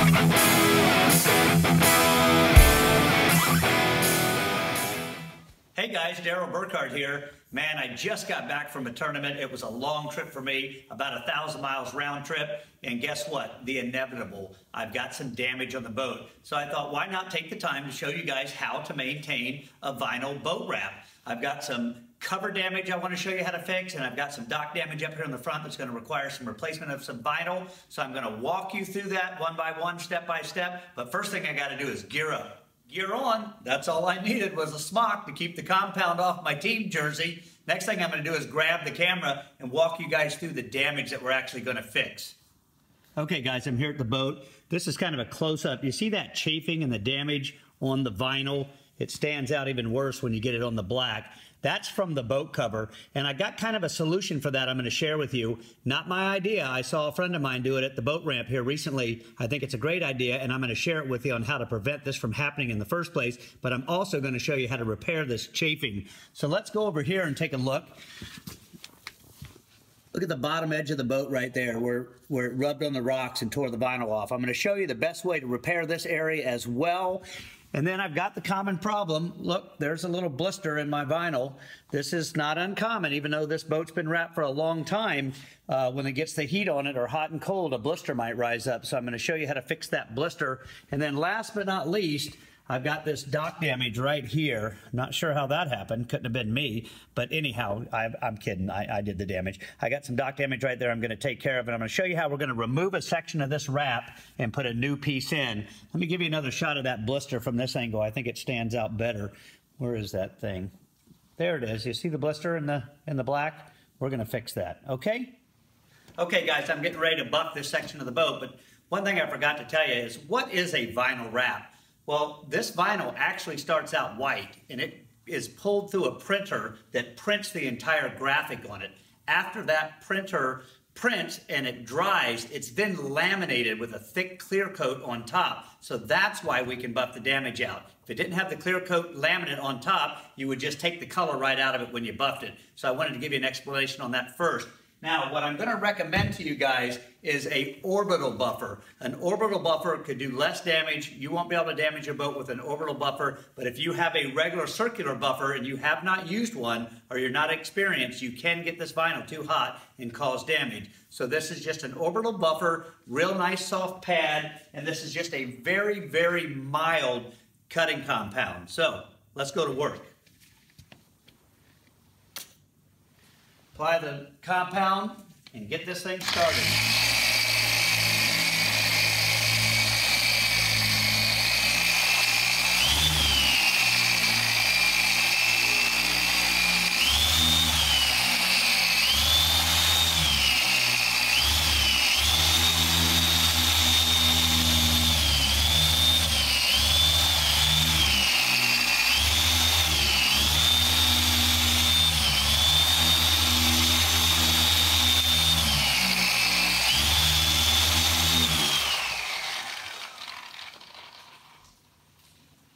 Hey guys, Daryl Burkhardt here. Man, I just got back from a tournament. It was a long trip for me, about 1,000 miles round trip. And guess what? The inevitable. I've got some damage on the boat. So I thought, why not take the time to show you guys how to maintain a vinyl boat wrap? I've got some cover damage I want to show you how to fix, and I've got some dock damage up here on the front that's going to require some replacement of some vinyl. So I'm going to walk you through that one by one, step by step. But first thing I got to do is gear up. Gear on. That's all I needed was a smock to keep the compound off my team jersey. Next thing I'm going to do is grab the camera and walk you guys through the damage that we're actually going to fix. Okay guys, I'm here at the boat. This is kind of a close-up. You see that chafing and the damage on the vinyl? It stands out even worse when you get it on the black. That's from the boat cover, and I got kind of a solution for that I'm going to share with you. Not my idea. I saw a friend of mine do it at the boat ramp here recently. I think it's a great idea, and I'm going to share it with you on how to prevent this from happening in the first place, but I'm also going to show you how to repair this chafing. So let's go over here and take a look. Look at the bottom edge of the boat right there where it rubbed on the rocks and tore the vinyl off. I'm going to show you the best way to repair this area as well. And then I've got the common problem. Look, there's a little blister in my vinyl. This is not uncommon, even though this boat's been wrapped for a long time. When it gets the heat on it or hot and cold, a blister might rise up. So I'm going to show you how to fix that blister. And then last but not least, I've got this dock damage right here. Not sure how that happened. Couldn't have been me. But anyhow, I'm kidding. I did the damage. I got some dock damage right there I'm going to take care of. And I'm going to show you how we're going to remove a section of this wrap and put a new piece in. Let me give you another shot of that blister from this angle. I think it stands out better. Where is that thing? There it is. You see the blister in the black? We're going to fix that. Okay? Okay, guys, I'm getting ready to buff this section of the boat. But one thing I forgot to tell you is, what is a vinyl wrap? Well, this vinyl actually starts out white, and it is pulled through a printer that prints the entire graphic on it. After that printer prints and it dries, it's then laminated with a thick clear coat on top. So that's why we can buff the damage out. If it didn't have the clear coat laminate on top, you would just take the color right out of it when you buffed it. So I wanted to give you an explanation on that first. Now, what I'm going to recommend to you guys is an orbital buffer. An orbital buffer could do less damage. You won't be able to damage your boat with an orbital buffer, but if you have a regular circular buffer and you have not used one or you're not experienced, you can get this vinyl too hot and cause damage. So this is just an orbital buffer, real nice soft pad, and this is just a very, very mild cutting compound. So let's go to work. Apply the compound and get this thing started.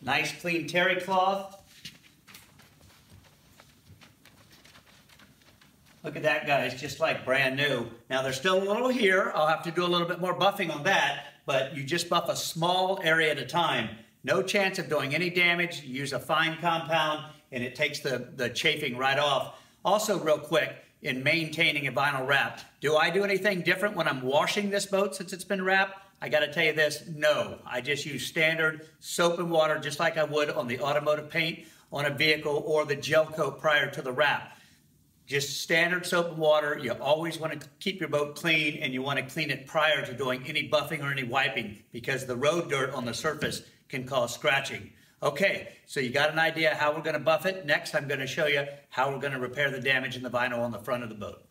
Nice clean terry cloth. Look at that, guys, just like brand new. Now there's still a little here. I'll have to do a little bit more buffing on that, but you just buff a small area at a time. No chance of doing any damage. You use a fine compound and it takes the chafing right off. Also, real quick, in maintaining a vinyl wrap, do I do anything different when I'm washing this boat since it's been wrapped? I got to tell you this, no. I just use standard soap and water just like I would on the automotive paint on a vehicle or the gel coat prior to the wrap. Just standard soap and water. You always want to keep your boat clean, and you want to clean it prior to doing any buffing or any wiping because the road dirt on the surface can cause scratching. Okay, so you got an idea how we're going to buff it. Next, I'm going to show you how we're going to repair the damage in the vinyl on the front of the boat.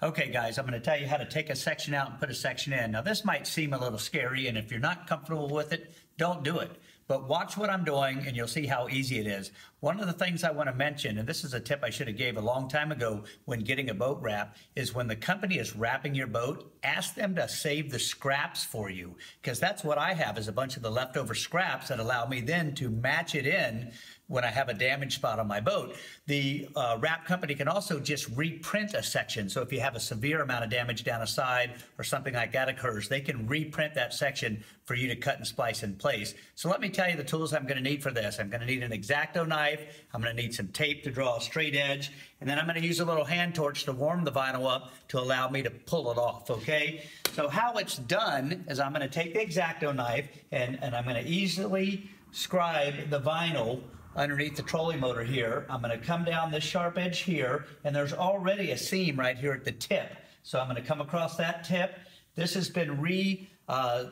Okay guys, I'm going to tell you how to take a section out and put a section in. Now this might seem a little scary, and if you're not comfortable with it, don't do it. But watch what I'm doing and you'll see how easy it is. One of the things I want to mention, and this is a tip I should have gave a long time ago when getting a boat wrap, is when the company is wrapping your boat, ask them to save the scraps for you. Because that's what I have, is a bunch of the leftover scraps that allow me then to match it in when I have a damage spot on my boat. The wrap company can also just reprint a section. So if you have a severe amount of damage down a side or something like that occurs, they can reprint that section for you to cut and splice in place. So let me tell you the tools I'm going to need for this. I'm going to need an X-Acto knife. I'm going to need some tape to draw a straight edge. And then I'm going to use a little hand torch to warm the vinyl up to allow me to pull it off, okay? So how it's done is I'm going to take the X-Acto knife and I'm going to easily scribe the vinyl underneath the trolling motor here. I'm going to come down this sharp edge here, and there's already a seam right here at the tip. So I'm going to come across that tip. This has been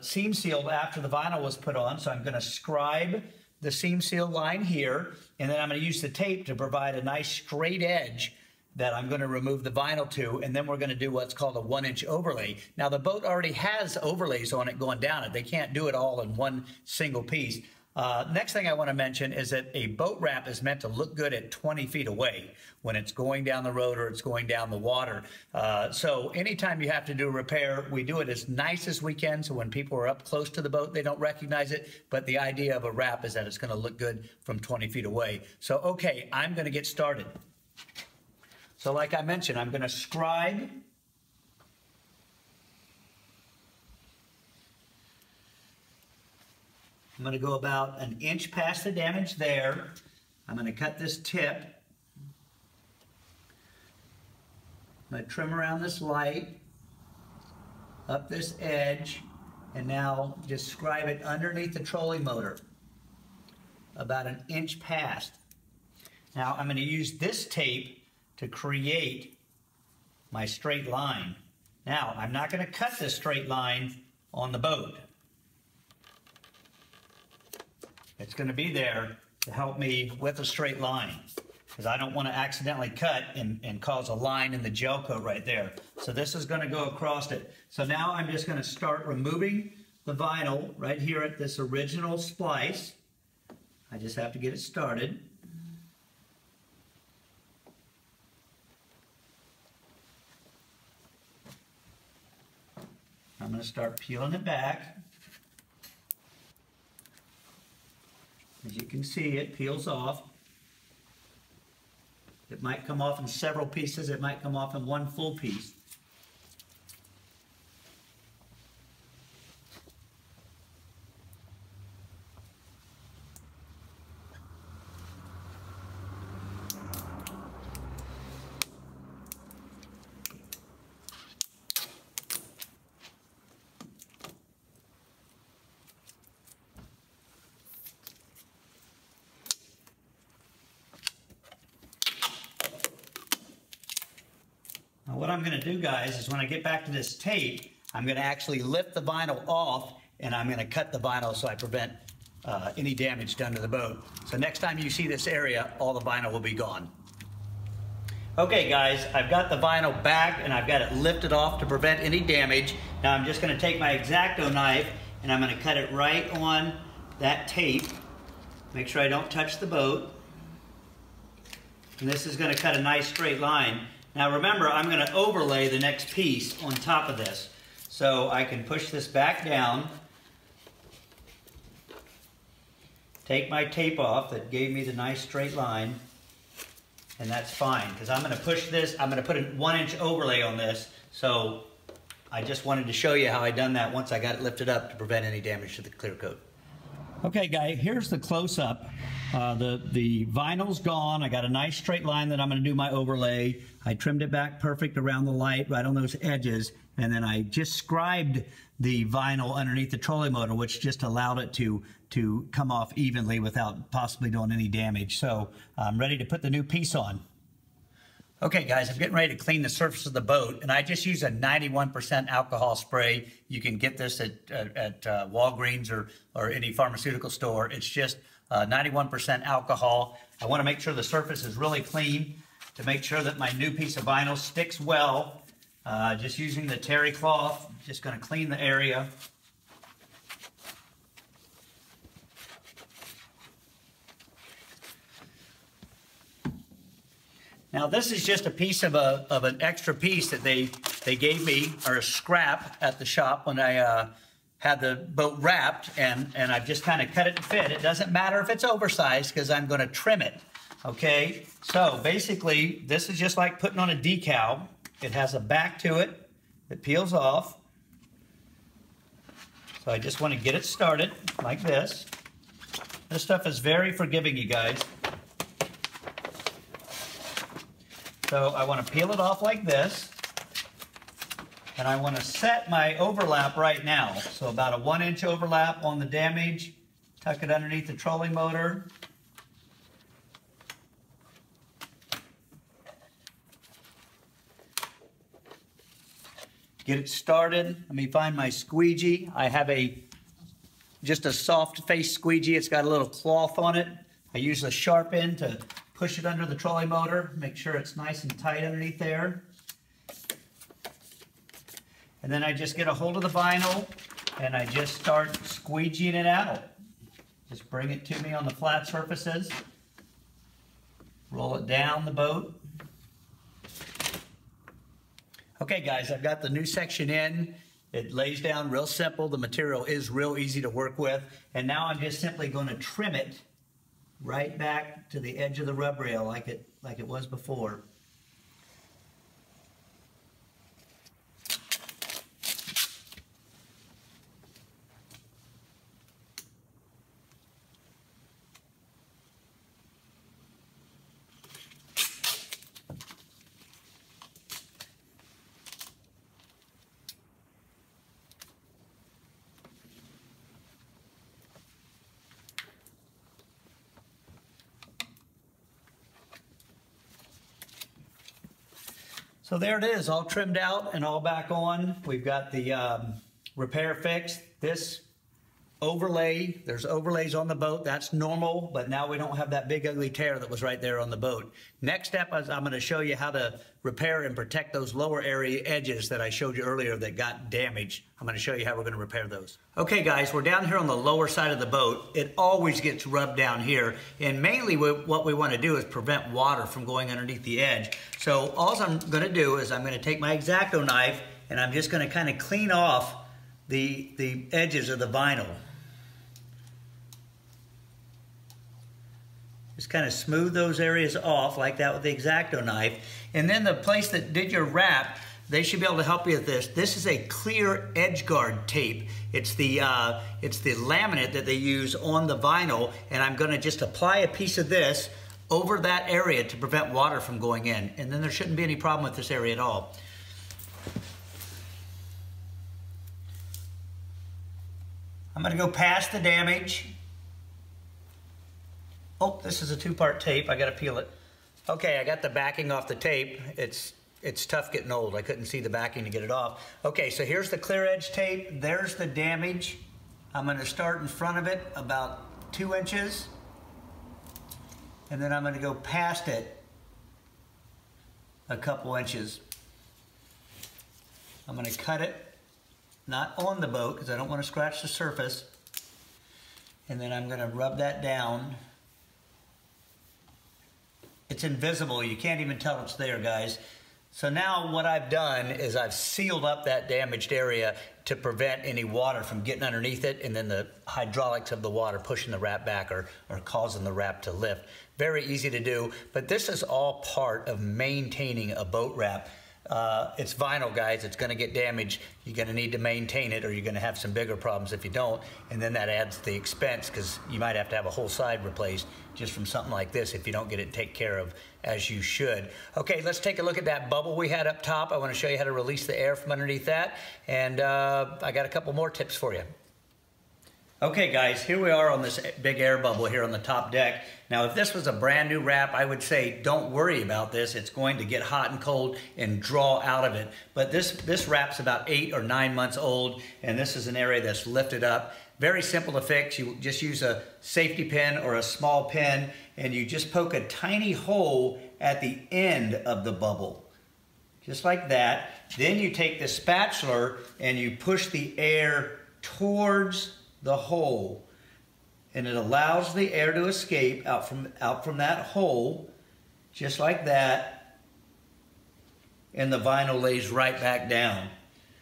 seam sealed after the vinyl was put on, so I'm going to scribe the seam seal line here, and then I'm going to use the tape to provide a nice straight edge that I'm going to remove the vinyl to, and then we're going to do what's called a 1-inch overlay. Now the boat already has overlays on it going down it. They can't do it all in one single piece. Next thing I want to mention is that a boat wrap is meant to look good at 20 feet away when it's going down the road or it's going down the water. So anytime you have to do a repair, we do it as nice as we can, so when people are up close to the boat, they don't recognize it. But the idea of a wrap is that it's going to look good from 20 feet away. So, okay, I'm going to get started. So like I mentioned, I'm going to scribe. I'm going to go about 1 inch past the damage there. I'm going to cut this tip. I'm going to trim around this light, up this edge, and now just scribe it underneath the trolling motor, about 1 inch past. Now I'm going to use this tape to create my straight line. Now I'm not going to cut this straight line on the boat. It's going to be there to help me with a straight line, because I don't want to accidentally cut and cause a line in the gel coat right there. So this is going to go across it. So now I'm just going to start removing the vinyl right here at this original splice. I just have to get it started. I'm going to start peeling it back. As you can see, it peels off. It might come off in several pieces. It might come off in one full piece. What I'm going to do, guys, is when I get back to this tape, I'm going to actually lift the vinyl off, and I'm going to cut the vinyl so I prevent any damage done to the boat. So next time you see this area, all the vinyl will be gone. Okay, guys, I've got the vinyl back, and I've got it lifted off to prevent any damage. Now I'm just going to take my X-Acto knife, and I'm going to cut it right on that tape. Make sure I don't touch the boat. And this is going to cut a nice straight line. Now remember, I'm going to overlay the next piece on top of this. So I can push this back down, take my tape off that gave me the nice straight line, and that's fine, because I'm going to push this, I'm going to put a 1-inch overlay on this. So I just wanted to show you how I done that once I got it lifted up to prevent any damage to the clear coat. Okay, guys, here's the close-up. The vinyl's gone. I got a nice straight line that I'm going to do my overlay. I trimmed it back perfect around the light, right on those edges, and then I just scribed the vinyl underneath the trolling motor, which just allowed it to come off evenly without possibly doing any damage. So I'm ready to put the new piece on. Okay, guys, I'm getting ready to clean the surface of the boat, and I just use a 91% alcohol spray. You can get this at Walgreens or any pharmaceutical store. It's just 91% alcohol. I want to make sure the surface is really clean to make sure that my new piece of vinyl sticks well. Just using the terry cloth, just going to clean the area. Now this is just a piece of an extra piece that they gave me, or a scrap at the shop when I had the boat wrapped, and I've just kind of cut it to fit. It doesn't matter if it's oversized because I'm going to trim it. Okay, so basically this is just like putting on a decal. It has a back to it that peels off. So I just want to get it started like this. This stuff is very forgiving, you guys. So I want to peel it off like this. And I want to set my overlap right now. So about a 1-inch overlap on the damage. Tuck it underneath the trolling motor. Get it started. Let me find my squeegee. I have just a soft face squeegee. It's got a little cloth on it. I use a sharp end to push it under the trolling motor. Make sure it's nice and tight underneath there. And then I just get a hold of the vinyl and I just start squeegeeing it out. Just bring it to me on the flat surfaces. Roll it down the boat. Okay guys, I've got the new section in. It lays down real simple. The material is real easy to work with. And now I'm just simply going to trim it right back to the edge of the rub rail like it was before. So there it is, all trimmed out and all back on. We've got the repair fixed. This overlay, there's overlays on the boat. That's normal, but now we don't have that big ugly tear that was right there on the boat. Next step is I'm going to show you how to repair and protect those lower area edges that I showed you earlier that got damaged. I'm going to show you how we're going to repair those. Okay guys, we're down here on the lower side of the boat. It always gets rubbed down here, and mainly what we want to do is prevent water from going underneath the edge. So all I'm going to do is I'm going to take my X-Acto knife and I'm just going to kind of clean off the edges of the vinyl. Just kind of smooth those areas off like that with the X-Acto knife. And then the place that did your wrap, they should be able to help you with this. This is a clear edge guard tape. It's the laminate that they use on the vinyl, and I'm going to just apply a piece of this over that area to prevent water from going in. And then there shouldn't be any problem with this area at all. I'm going to go past the damage. Oh, this is a two-part tape. I got to peel it. Okay, I got the backing off the tape. It's tough getting old. I couldn't see the backing to get it off. Okay, so here's the clear edge tape. There's the damage. I'm going to start in front of it about 2 inches. And then I'm going to go past it a couple inches. I'm going to cut it, not on the boat because I don't want to scratch the surface. And then I'm going to rub that down. It's invisible. You can't even tell it's there, guys. So now what I've done is I've sealed up that damaged area to prevent any water from getting underneath it, and then the hydraulics of the water pushing the wrap back or causing the wrap to lift. Very easy to do, but this is all part of maintaining a boat wrap. It's vinyl, guys. It's going to get damaged. You're going to need to maintain it, or you're going to have some bigger problems if you don't. And then that adds the expense because you might have to have a whole side replaced just from something like this if you don't get it taken care of as you should. Okay, let's take a look at that bubble we had up top. I want to show you how to release the air from underneath that. And I got a couple more tips for you. Okay guys, here we are on this big air bubble here on the top deck. Now if this was a brand new wrap, I would say don't worry about this. It's going to get hot and cold and draw out of it. But this wrap's about 8 or 9 months old, and this is an area that's lifted up. Very simple to fix. You just use a safety pin or a small pin, and you just poke a tiny hole at the end of the bubble. Just like that. Then you take the spatula and you push the air towards the hole, and it allows the air to escape out from that hole, just like that, and the vinyl lays right back down.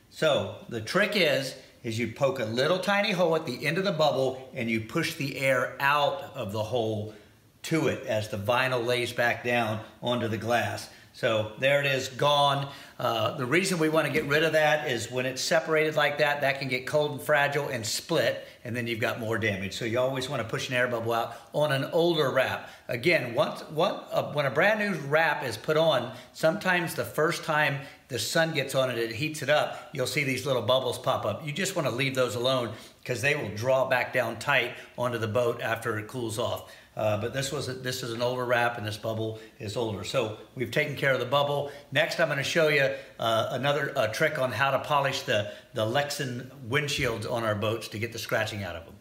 So the trick is is you poke a little tiny hole at the end of the bubble and you push the air out of the hole to it as the vinyl lays back down onto the glass. So there it is, gone. The reason we want to get rid of that is when it's separated like that, that can get cold and fragile and split, and then you've got more damage. So you always want to push an air bubble out on an older wrap. Again, when a brand new wrap is put on, sometimes the first time the sun gets on it, it heats it up, you'll see these little bubbles pop up. You just want to leave those alone because they will draw back down tight onto the boat after it cools off. But this is an older wrap, and this bubble is older. So we've taken care of the bubble. Next, I'm going to show you another trick on how to polish the Lexan windshields on our boats to get the scratching out of them.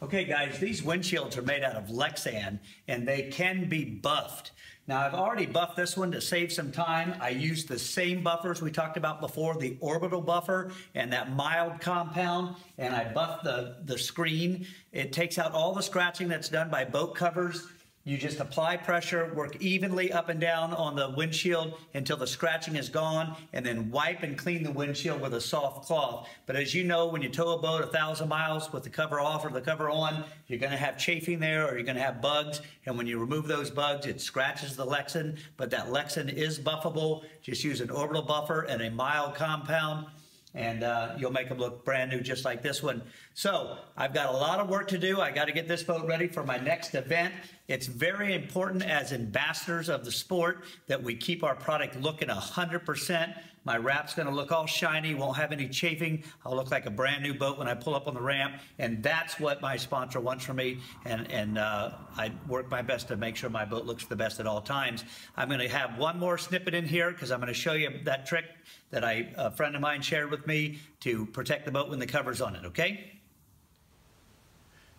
Okay, guys, these windshields are made out of Lexan, and they can be buffed. Now, I've already buffed this one to save some time. I used the same buffers we talked about before, the orbital buffer and that mild compound, and I buffed the screen. It takes out all the scratching that's done by boat covers. You just apply pressure, work evenly up and down on the windshield until the scratching is gone, and then wipe and clean the windshield with a soft cloth. But as you know, when you tow a boat 1,000 miles with the cover off or the cover on, you're going to have chafing there, or you're going to have bugs. And when you remove those bugs, it scratches the Lexan. But that Lexan is buffable. Just use an orbital buffer and a mild compound, and you'll make them look brand new just like this one. So I've got a lot of work to do. I got to get this boat ready for my next event. It's very important as ambassadors of the sport that we keep our product looking 100%. My wrap's going to look all shiny, won't have any chafing. I'll look like a brand new boat when I pull up on the ramp, and that's what my sponsor wants from me, and I work my best to make sure my boat looks the best at all times. I'm going to have one more snippet in here because I'm going to show you that trick that a friend of mine shared with me to protect the boat when the cover's on it, okay?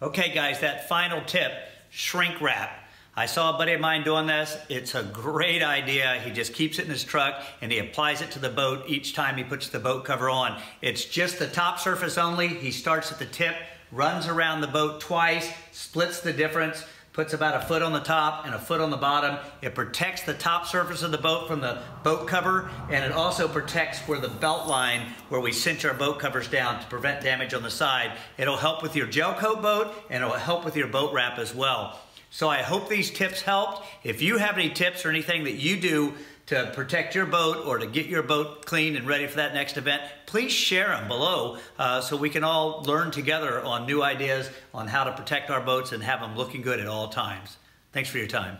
Okay, guys, that final tip, shrink wrap. I saw a buddy of mine doing this. It's a great idea. He just keeps it in his truck and he applies it to the boat each time he puts the boat cover on. It's just the top surface only. He starts at the tip, runs around the boat twice, splits the difference, puts about 1 foot on the top and 1 foot on the bottom. It protects the top surface of the boat from the boat cover, and it also protects where the belt line where we cinch our boat covers down to prevent damage on the side. It'll help with your gel coat boat, and it'll help with your boat wrap as well. So I hope these tips helped. If you have any tips or anything that you do to protect your boat or to get your boat clean and ready for that next event, please share them below so we can all learn together on new ideas on how to protect our boats and have them looking good at all times. Thanks for your time.